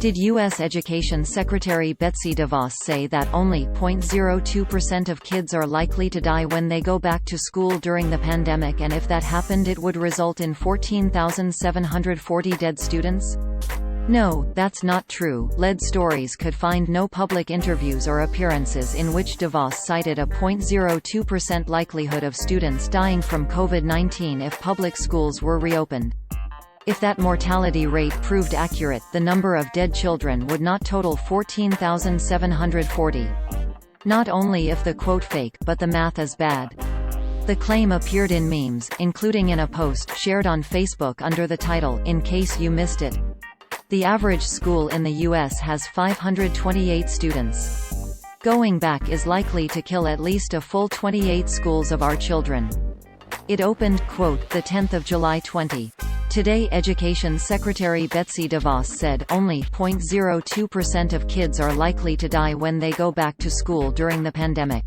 Did U.S. Education Secretary Betsy DeVos say that only 0.02% of kids are likely to die when they go back to school during the pandemic, and if that happened it would result in 14,740 dead students? No, that's not true. Lead stories could find no public interviews or appearances in which DeVos cited a 0.02% likelihood of students dying from COVID-19 if public schools were reopened. If that mortality rate proved accurate, the number of dead children would not total 14,740. Not only if the quote fake, but the math is bad. The claim appeared in memes, including in a post shared on Facebook under the title, "In case you missed it." The average school in the U.S. has 528 students. Going back is likely to kill at least a full 28 schools of our children. It opened, quote, the 10th of July 20. Today Education Secretary Betsy DeVos said only 0.02% of kids are likely to die when they go back to school during the pandemic.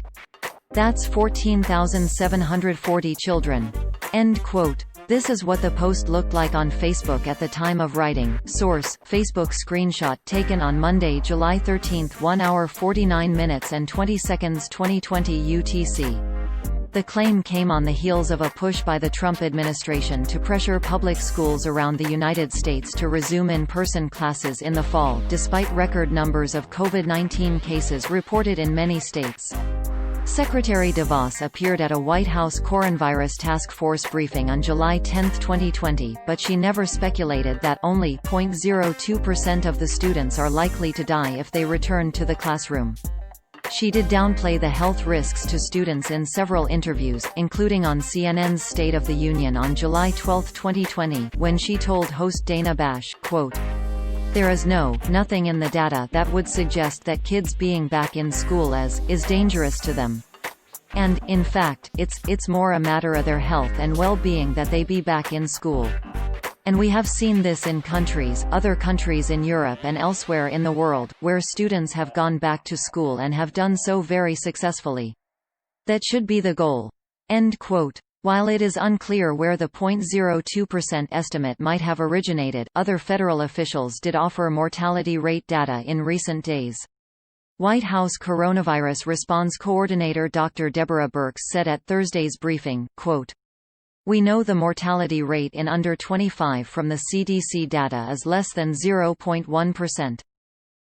That's 14,740 children. End quote. This is what the post looked like on Facebook at the time of writing. Source: Facebook screenshot taken on Monday, July 13, 1 hour 49 minutes and 20 seconds 2020 UTC. The claim came on the heels of a push by the Trump administration to pressure public schools around the United States to resume in-person classes in the fall, despite record numbers of COVID-19 cases reported in many states. Secretary DeVos appeared at a White House coronavirus task force briefing on July 10, 2020, but she never speculated that only 0.02% of the students are likely to die if they return to the classroom. She did downplay the health risks to students in several interviews, including on CNN's State of the Union on July 12, 2020, when she told host Dana Bash, quote, "There is nothing in the data that would suggest that kids being back in school is dangerous to them. And, in fact, it's more a matter of their health and well-being that they be back in school. And we have seen this in other countries in Europe and elsewhere in the world, where students have gone back to school and have done so very successfully. That should be the goal." End quote. While it is unclear where the 0.02% estimate might have originated, other federal officials did offer mortality rate data in recent days. White House Coronavirus Response Coordinator Dr. Deborah Birx said at Thursday's briefing, quote, "We know the mortality rate in under 25 from the CDC data is less than 0.1%.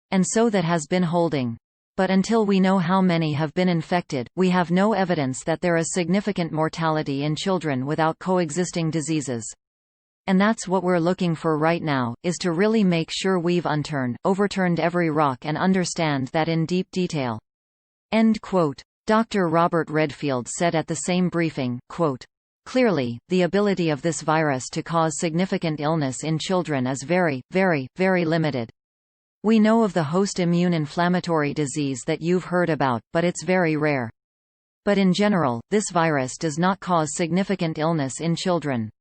And so that has been holding. But until we know how many have been infected, we have no evidence that there is significant mortality in children without coexisting diseases. And that's what we're looking for right now, is to really make sure we've overturned every rock and understand that in deep detail." End quote. Dr. Robert Redfield said at the same briefing, quote, "Clearly, the ability of this virus to cause significant illness in children is very, very, very limited. We know of the host immune inflammatory disease that you've heard about, but it's very rare. But in general, this virus does not cause significant illness in children."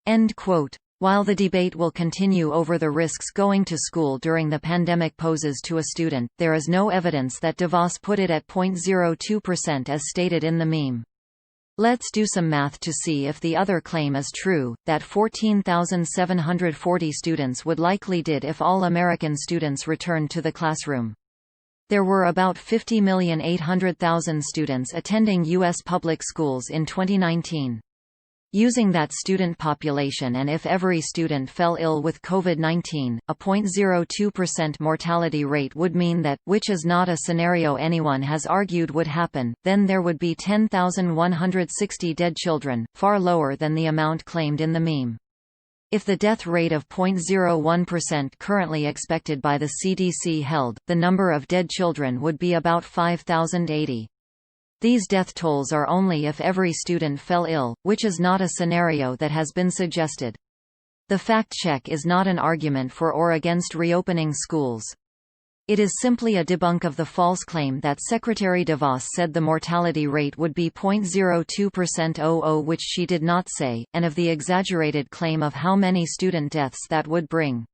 End quote. While the debate will continue over the risks going to school during the pandemic poses to a student, there is no evidence that DeVos put it at 0.02% as stated in the meme. Let's do some math to see if the other claim is true, that 14,740 students would likely did if all American students returned to the classroom. There were about 50,800,000 students attending U.S. public schools in 2019. Using that student population, and if every student fell ill with COVID-19, a 0.02% mortality rate would mean that, which is not a scenario anyone has argued would happen, then there would be 10,160 dead children, far lower than the amount claimed in the meme. If the death rate of 0.01% currently expected by the CDC held, the number of dead children would be about 5,080. These death tolls are only if every student fell ill, which is not a scenario that has been suggested. The fact check is not an argument for or against reopening schools. It is simply a debunk of the false claim that Secretary DeVos said the mortality rate would be 0.02%, which she did not say, and of the exaggerated claim of how many student deaths that would bring.